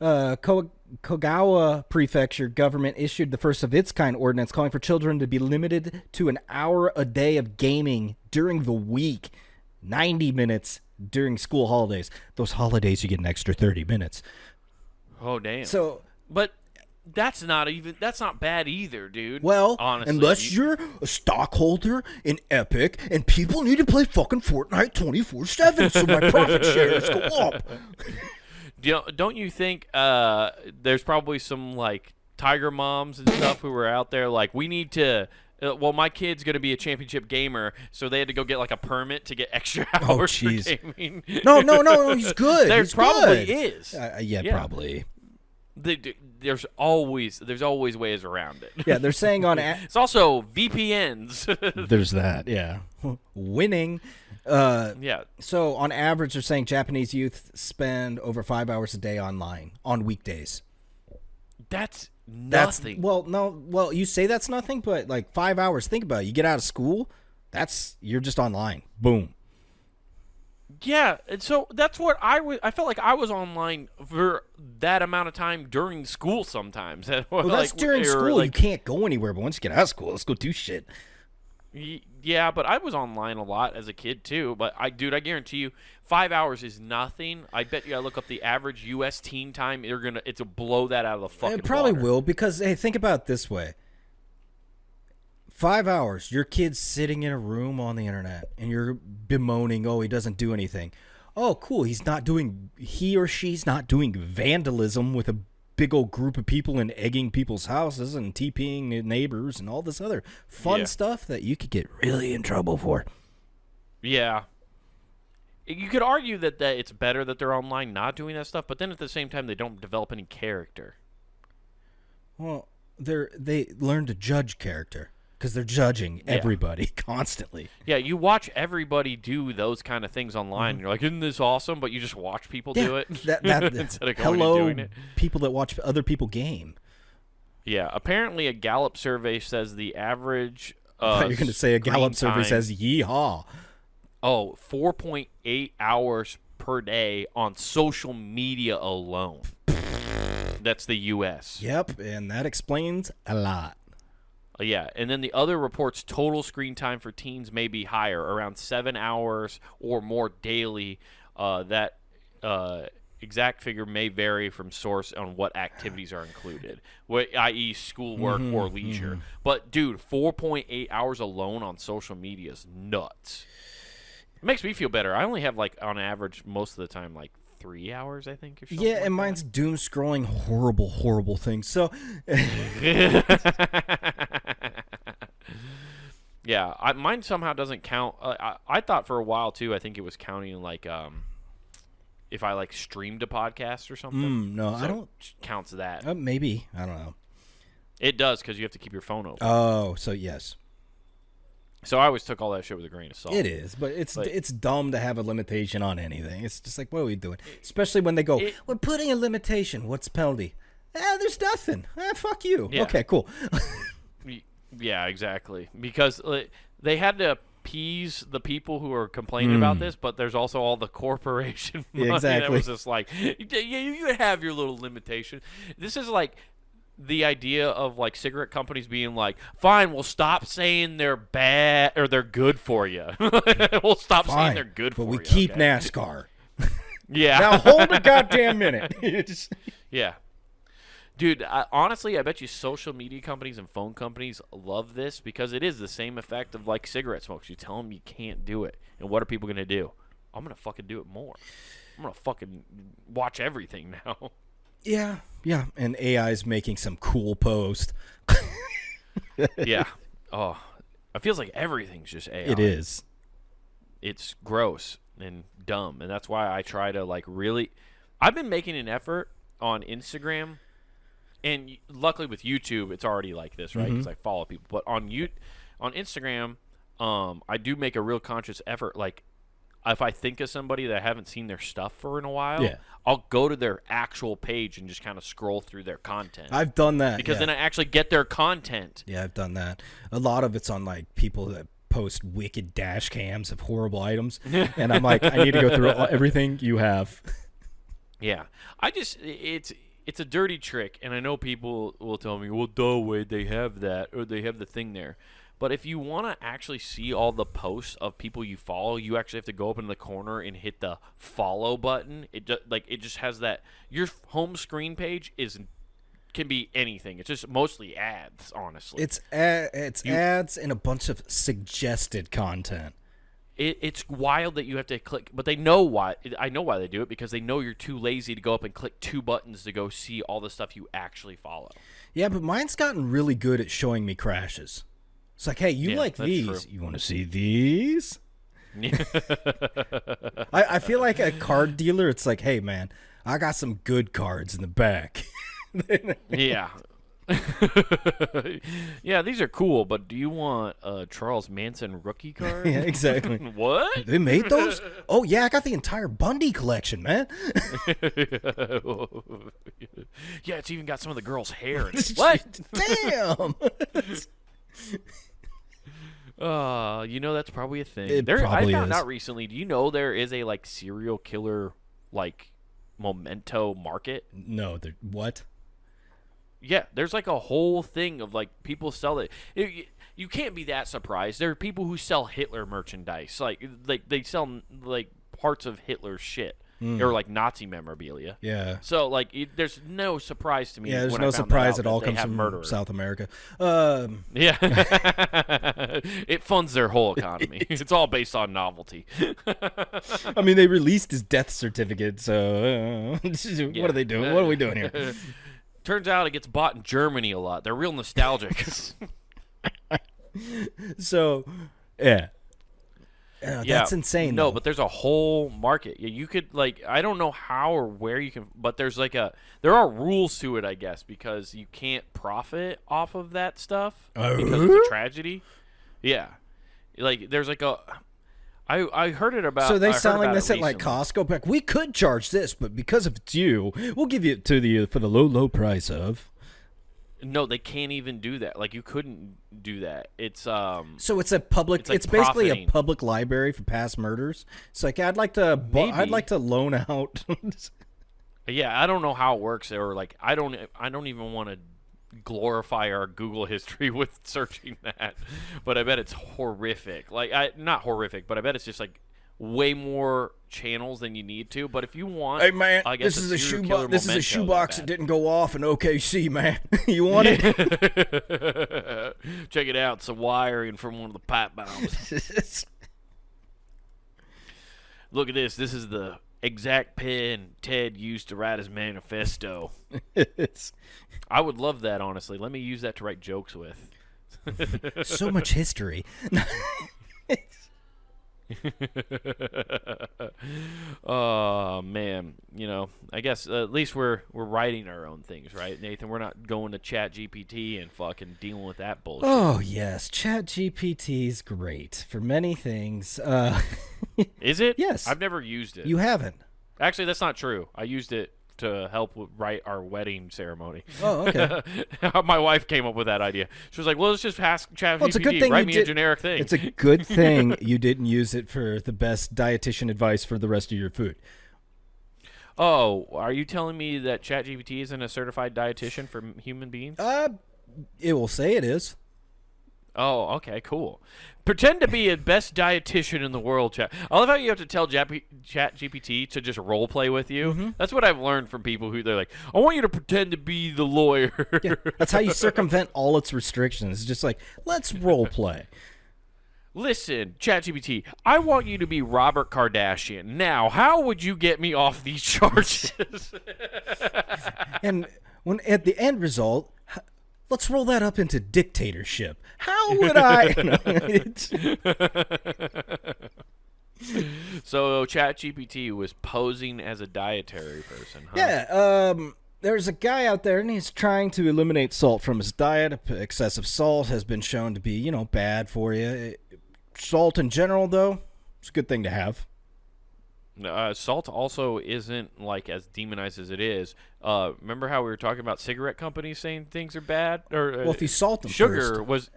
Kagawa Prefecture government issued the first of its kind ordinance calling for children to be limited to an hour a day of gaming during the week, 90 minutes during school holidays. Those holidays, you get an extra 30 minutes. Oh, damn. So, but... That's not bad either, dude. Well, honestly, unless you're a stockholder in Epic and people need to play fucking Fortnite 24/7 so my profit shares go up. Don't you think there's probably some like Tiger moms and stuff who are out there like, we need to well, my kid's going to be a championship gamer, so they had to go get like a permit to get extra hours for gaming. No, he's good. There he's probably good. is. Yeah, probably. There's always ways around it. Yeah, they're saying on it's also VPNs. There's that, yeah. Winning. Yeah. So on average, they're saying Japanese youth spend over 5 hours a day online on weekdays. That's nothing. Well, you say that's nothing, but like 5 hours. Think about it. You get out of school, you're just online. Boom. Yeah, and so that's what I felt like I was online for that amount of time during school sometimes. Well, that's during school. Like, you can't go anywhere, but once you get out of school, let's go do shit. Yeah, but I was online a lot as a kid too. But I guarantee you, 5 hours is nothing. I bet you I look up the average U.S. teen time, it's a blow that out of the fucking It probably water. will, because, hey, think about it this way. 5 hours, your kid's sitting in a room on the internet, and you're bemoaning, oh, he doesn't do anything. Oh, cool, he or she's not doing vandalism with a big old group of people and egging people's houses and TPing neighbors and all this other fun stuff that you could get really in trouble for. Yeah. You could argue that it's better that they're online not doing that stuff, but then at the same time, they don't develop any character. Well, they learn to judge character. Because they're judging everybody constantly. Yeah, you watch everybody do those kind of things online. Mm-hmm. You're like, isn't this awesome? But you just watch people do it that instead of going and doing it. People that watch other people game. Yeah, apparently a Gallup survey says the average I thought you're going to say a Gallup survey says yeehaw. Oh, 4.8 hours per day on social media alone. That's the U.S. Yep, and that explains a lot. Yeah, and then the other reports total screen time for teens may be higher, around 7 hours or more daily. That exact figure may vary from source on what activities are included, i.e. schoolwork or leisure. But, dude, 4.8 hours alone on social media is nuts. It makes me feel better. I only have, like, on average, most of the time, like, 3 hours, I think. Or something yeah, and mine's doom scrolling horrible things. So, yeah, mine somehow doesn't count. I thought for a while too. I think it was counting like if I like streamed a podcast or something. No, so I don't. Counts that. Maybe, I don't know. It does because you have to keep your phone open. Oh, so yes. So I always took all that shit with a grain of salt. It is, but it's dumb to have a limitation on anything. It's just like, what are we doing? Especially when they go, we're putting a limitation. What's the penalty? There's nothing. Fuck you. Yeah. Okay, cool. Yeah, exactly. Because they had to appease the people who are complaining about this, but there's also all the corporation money that was just like, yeah, you have your little limitation. This is like the idea of like cigarette companies being like, fine, we'll stop saying they're bad or they're good for you. We'll stop saying they're good for you. But we keep NASCAR. Yeah. Now hold a goddamn minute. Yeah. Dude, honestly, I bet you social media companies and phone companies love this because it is the same effect of like cigarette smokes. You tell them you can't do it. And what are people going to do? I'm going to fucking do it more. I'm going to fucking watch everything now. Yeah. And AI's making some cool post. Yeah. Oh, it feels like everything's just AI. It is. It's gross and dumb. And that's why I try to like really. I've been making an effort on Instagram. And luckily with YouTube, it's already like this, right? Because I follow people. But on Instagram, I do make a real conscious effort. Like, if I think of somebody that I haven't seen their stuff for in a while, I'll go to their actual page and just kind of scroll through their content. I've done that. Because then I actually get their content. Yeah, I've done that. A lot of it's on, like, people that post wicked dash cams of horrible items. And I'm like, I need to go through everything you have. Yeah. It's a dirty trick, and I know people will tell me, well, duh, Wade, they have that, or they have the thing there. But if you want to actually see all the posts of people you follow, you actually have to go up in the corner and hit the follow button. It just has that. Your home screen page can be anything. It's just mostly ads, honestly. It's ads and a bunch of suggested content. It's wild that you have to click, but they know why. I know why they do it, because they know you're too lazy to go up and click 2 buttons to go see all the stuff you actually follow. Yeah, but mine's gotten really good at showing me crashes. It's like, hey, you like these. True. You want to see these? I feel like a card dealer, it's like, hey, man, I got some good cards in the back. Yeah. Yeah, these are cool, but do you want a Charles Manson rookie card? Yeah, exactly. What? They made those? Oh, yeah, I got the entire Bundy collection, man. Yeah, it's even got some of the girls' hair. What? Damn. That's probably a thing. I found out recently, do you know there is a, like, serial killer, like, memento market? No, what? Yeah, there's like a whole thing of like people sell it. You can't be that surprised. There are people who sell Hitler merchandise, like they sell like parts of Hitler's shit or like Nazi memorabilia. Yeah. So like, there's no surprise to me. Yeah, there's when no I found surprise that at all they comes have from murderers. South America. Yeah, it funds their whole economy. It's all based on novelty. I mean, they released his death certificate, so what are they doing? What are we doing here? Turns out it gets bought in Germany a lot. They're real nostalgic. So, yeah. That's insane. No, though. but there's a whole market. Yeah, you could like, I don't know how or where you can, but there are rules to it, I guess, because you can't profit off of that stuff because it's a tragedy. Yeah, like there's like I heard it about. So they selling this at like Costco. Like, we could charge this, but because of it's you, we'll give you it to you for the low price of. No, they can't even do that. Like, you couldn't do that. It's So it's a public. It's basically a public library for past murders. It's like I'd like to loan out. Yeah, I don't know how it works, or like I don't even want to glorify our Google history with searching that, but I bet it's horrific. Like, not horrific, but I bet it's just like way more channels than you need to. But if you want, hey man, I guess this is a shoebox. This is a shoebox that didn't go off in OKC, man. You want it? Check it out. It's a wiring from one of the pipe bombs. Look at this. This is the exact pen Ted used to write his manifesto. I would love that, honestly. Let me use that to write jokes with. So much history. Oh man, I guess at least we're writing our own things, right, Nathan? We're not going to Chat GPT and fucking dealing with that bullshit. Oh yes, Chat GPT is great for many things. Is it? Yes. I've never used it. You haven't? Actually, that's not true. I used it to help write our wedding ceremony. Oh, okay. My wife came up with that idea. She was like, "Well, let's just ask ChatGPT. Well, it's a good thing write me a generic thing." It's a good thing you didn't use it for the best dietitian advice for the rest of your food. Oh, are you telling me that ChatGPT isn't a certified dietitian for human beings? It will say it is. Oh, okay, cool. Pretend to be the best dietitian in the world, chat. I love how you have to tell ChatGPT to just role play with you. Mm-hmm. That's what I've learned from people who they're like, I want you to pretend to be the lawyer. Yeah, that's how you circumvent all its restrictions. It's just like, let's role play. Listen, ChatGPT, I want you to be Robert Kardashian. Now, how would you get me off these charges? And when at the end result, let's roll that up into dictatorship. How would I? So ChatGPT was posing as a dietary person, huh? Yeah. There's a guy out there, and he's trying to eliminate salt from his diet. Excessive salt has been shown to be, bad for you. Salt in general, though, it's a good thing to have. Salt also isn't like as demonized as it is. Remember how we were talking about cigarette companies saying things are bad? Or if you salt them sugar first, was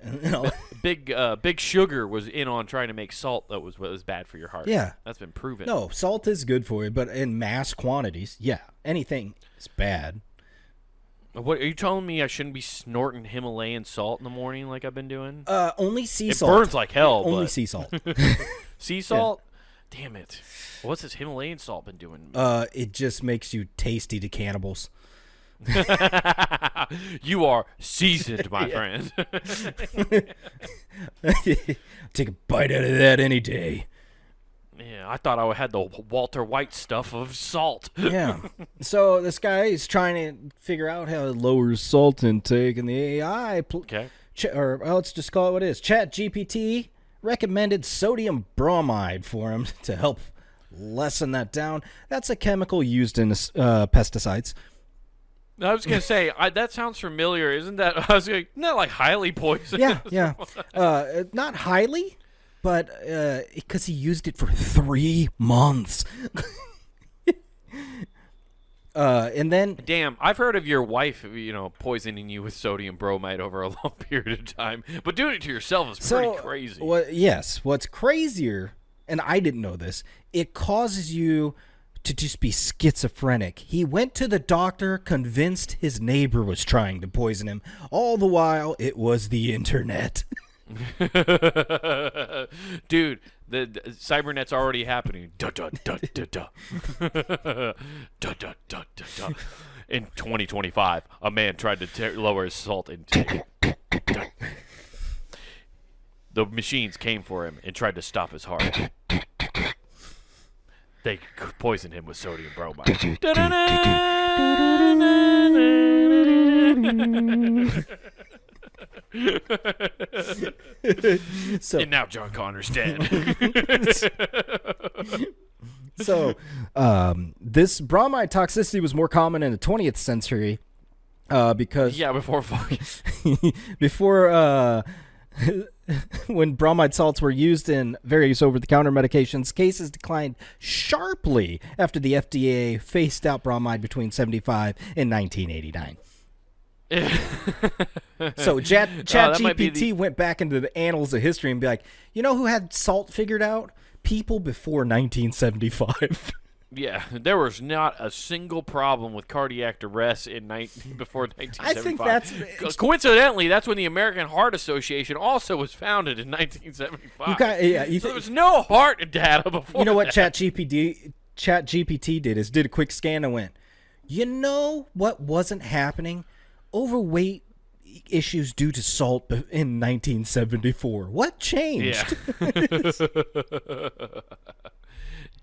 big sugar was in on trying to make salt that was bad for your heart. Yeah, that's been proven. No, salt is good for you, but in mass quantities, yeah, anything is bad. What are you telling me? I shouldn't be snorting Himalayan salt in the morning like I've been doing? Only sea salt. It burns like hell. Only sea salt. Sea salt? Yeah. Damn it. What's this Himalayan salt been doing? It just makes you tasty to cannibals. You are seasoned, my friend. Take a bite out of that any day. Yeah, I thought I had the Walter White stuff of salt. Yeah. So this guy is trying to figure out how to lower his salt intake, and the AI, let's just call it what it is. ChatGPT recommended sodium bromide for him to help lessen that down. That's a chemical used in pesticides. I was gonna say that sounds familiar. Isn't that? I was like, isn't that like highly poisonous? Yeah. Not highly. But because he used it for 3 months. And then... Damn, I've heard of your wife, poisoning you with sodium bromide over a long period of time. But doing it to yourself is pretty crazy. Yes, what's crazier, and I didn't know this, it causes you to just be schizophrenic. He went to the doctor, convinced his neighbor was trying to poison him. All the while, it was the internet. Dude, the cybernet's already happening. Da, da, da, da, da. Da, da, da, da, da. In 2025, a man tried to lower his salt intake. The machines came for him and tried to stop his heart. They poisoned him with sodium bromide. And now John Connor's dead. So, this bromide toxicity was more common in the 20th century because... Yeah, before when bromide salts were used in various over-the-counter medications, cases declined sharply after the FDA phased out bromide between 1975 and 1989. So ChatGPT went back into the annals of history and be like, you know who had salt figured out? People before 1975. Yeah, there was not a single problem with cardiac arrest before 1975. I think that's... Coincidentally, that's when the American Heart Association also was founded in 1975. There was no heart data before. You know what ChatGPT did is did a quick scan and went, you know what wasn't happening? Overweight issues due to salt in 1974. What changed? Yeah.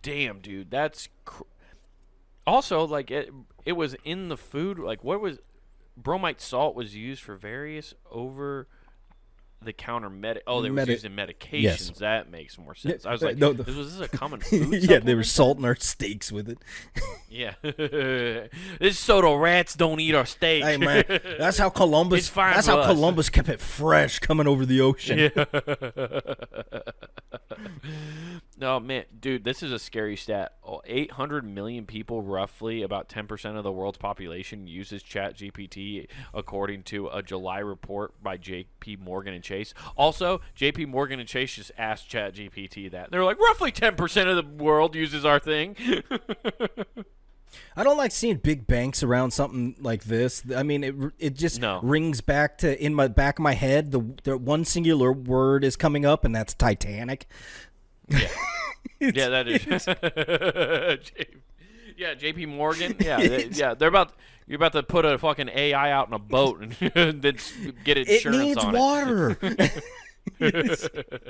Damn, dude, that's also like it was in the food. Like, what was bromide salt was used for various the counter they were using medications. Yes. That makes more sense. I was like, no, was this a common food? Yeah, they were salting our steaks with it. Yeah, this is so the rats don't eat our steak. Hey man, that's how Columbus. That's how Columbus kept it fresh coming over the ocean. Yeah. No, man, dude, this is a scary stat. 800 million people, roughly about 10% of the world's population, uses ChatGPT, according to a July report by J.P. Morgan and Chase. Also, J.P. Morgan and Chase just asked ChatGPT that. They're like, roughly 10% of the world uses our thing. I don't like seeing big banks around something like this. I mean, it just rings back to in my back of my head. The one singular word is coming up, and that's Titanic. Yeah, yeah, that is. Yeah, J.P. Morgan. Yeah, they're about. You're about to put a fucking AI out in a boat and then get insurance on it. It needs water.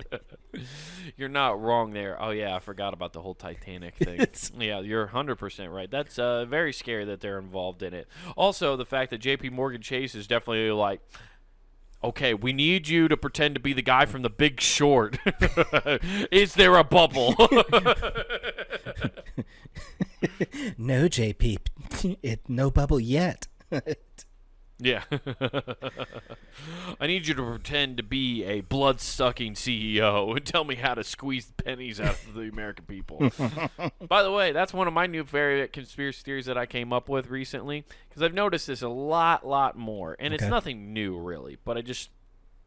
You're not wrong there. Oh yeah, I forgot about the whole Titanic thing. Yeah, you're 100% right. That's very scary that they're involved in it. Also, the fact that J.P. Morgan Chase is definitely like, okay, we need you to pretend to be the guy from The Big Short. Is there a bubble? No, JP, no bubble yet. Yeah. I need you to pretend to be a blood-sucking CEO and tell me how to squeeze pennies out of the American people. By the way, that's one of my new favorite conspiracy theories that I came up with recently, because I've noticed this a lot more, and it's nothing new, really, but I just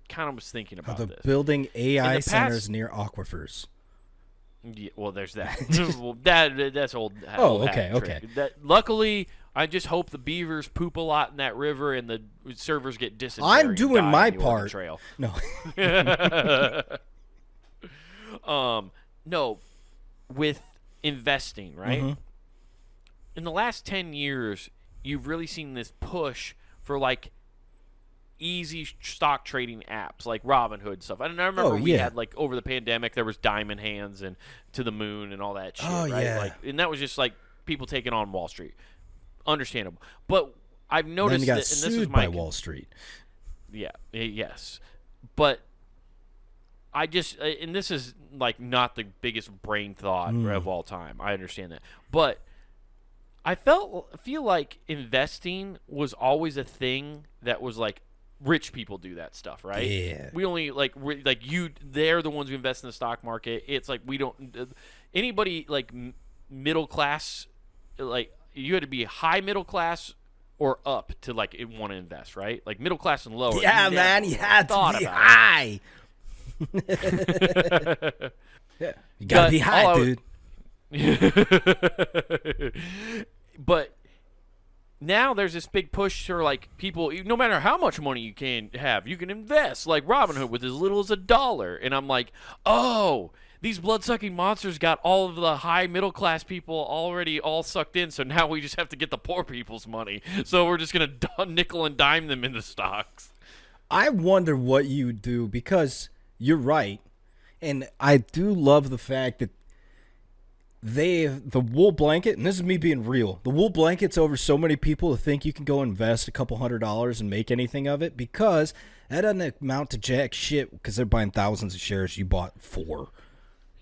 kind of was thinking about this. Building AI centers near aquifers. Yeah, well, there's that. Well, that's old. Okay. Luckily, I just hope the beavers poop a lot in that river and the servers get dysentery. I'm doing my part. Trail. No. No, with investing, right? Mm-hmm. In the last 10 years, you've really seen this push for like easy stock trading apps like Robinhood stuff. And I remember we had like over the pandemic there was Diamond Hands and To the Moon and all that shit, right? Yeah. Like, and that was just like people taking on Wall Street. Understandable. But I've noticed then that, got and this sued is my by Wall Street. Yeah, yes. But I just and this is like not the biggest brain thought of all time. I understand that. But I feel like investing was always a thing that was like rich people do that stuff, right? Yeah. We only they're the ones who invest in the stock market. It's like we don't anybody like middle class, like you had to be high middle class or up to like want to invest, right? Like middle class and lower. Yeah, man, you had to be high. Yeah, you gotta be high, dude. But now there's this big push for like people, no matter how much money you can have, you can invest like Robinhood with as little as $1. And I'm like, oh, these blood-sucking monsters got all of the high middle-class people already all sucked in, so now we just have to get the poor people's money. So we're just going to nickel and dime them into stocks. I wonder what you do, because you're right. And I do love the fact that the wool blanket, and this is me being real, the wool blanket's over so many people to think you can go invest a couple $100s and make anything of it, because that doesn't amount to jack shit, because they're buying thousands of shares. You bought 4.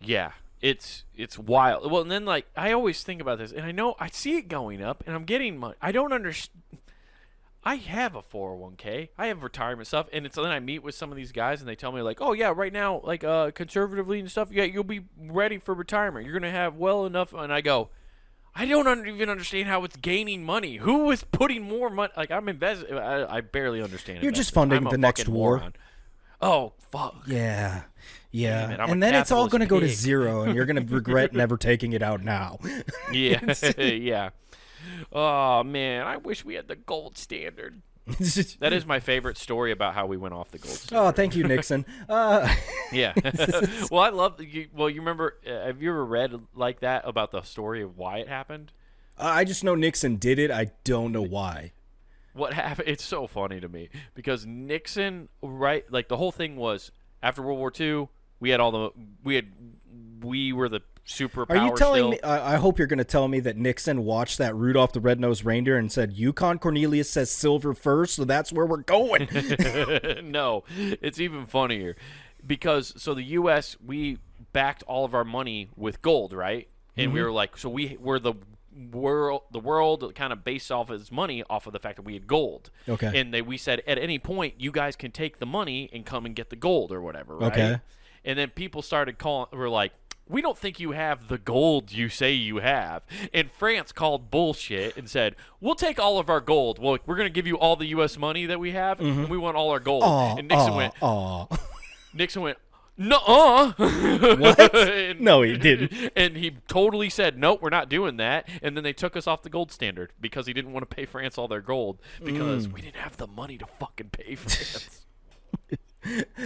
Yeah, it's wild. Well, and then like I always think about this, and I know I see it going up, and I'm getting money. I don't understand. I have a 401k. I have retirement stuff, and it's then I meet with some of these guys, and they tell me like, oh yeah, right now, like conservatively and stuff, yeah, you'll be ready for retirement. You're gonna have well enough, and I go, I don't even understand how it's gaining money. Who is putting more money? Like I'm investing. I barely understand. You're just funding the next war. Moron. Oh fuck. Yeah. Yeah, it, and then it's all going to go to zero, and you're going to regret never taking it out now. Yeah, yeah. Oh, man, I wish we had the gold standard. That is my favorite story about how we went off the gold standard. Oh, thank you, Nixon. Yeah. Well, I love you. Well, you remember, have you ever read like that about the story of why it happened? I just know Nixon did it. I don't know why. What happened? It's so funny to me because Nixon, right, like the whole thing was after World War II, we were the super Are power you telling still. me? I hope you're going to tell me that Nixon watched that Rudolph the Red-Nosed Reindeer and said, "Yukon Cornelius says silver first, so that's where we're going." No, it's even funnier because so the U.S. we backed all of our money with gold, right? And we were like, so we're the world kind of based off its money off of the fact that we had gold. Okay. And we said at any point you guys can take the money and come and get the gold or whatever, right? Okay. And then people started calling. We're like, we don't think you have the gold you say you have. And France called bullshit and said, we'll take all of our gold. Well, we're going to give you all the U.S. money that we have, and we want all our gold. And Nixon went, nuh-uh. What? And, No, he didn't. And he totally said, nope, we're not doing that. And then they took us off the gold standard because he didn't want to pay France all their gold because we didn't have the money to fucking pay France.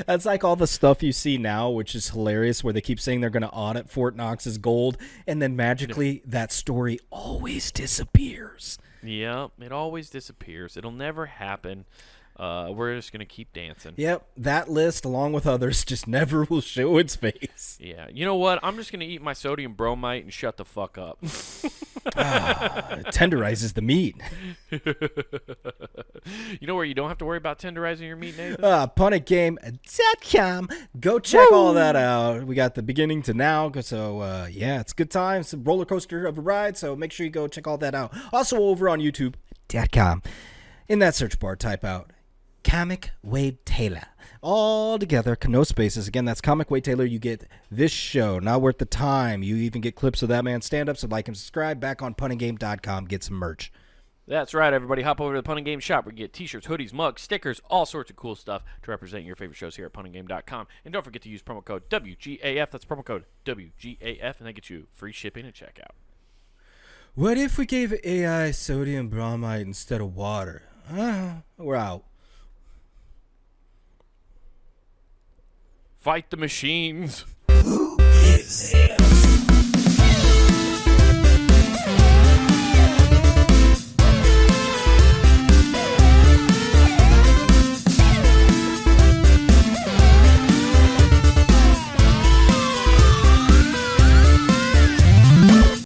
That's like all the stuff you see now, which is hilarious, where they keep saying they're going to audit Fort Knox's gold, and then magically that story always disappears. Yeah, it always disappears. It'll never happen. We're just going to keep dancing. Yep, that list, along with others, just never will show its face. Yeah, you know what? I'm just going to eat my sodium bromide and shut the fuck up. It tenderizes the meat. You know where you don't have to worry about tenderizing your meat, Nathan? Puntedgame.com. Go check all that out. We got the beginning to now. So, yeah, it's a good time. It's a roller coaster of a ride. So make sure you go check all that out. Also over on YouTube.com. In that search bar, type out Comic Wade Taylor. All together, no spaces. Again, that's Comic Wade Taylor. You get this show, Not Worth the Time. You even get clips of that man's stand-up. So like and subscribe. Back on puntedgame.com. Get some merch. That's right, everybody. Hop over to the Punting Game shop where you get t-shirts, hoodies, mugs, stickers, all sorts of cool stuff to represent your favorite shows here at puntinggame.com. And don't forget to use promo code WGAF. That's promo code WGAF, and that gets you free shipping and checkout. What if we gave AI sodium bromide instead of water? We're out. Fight the machines. Who is this?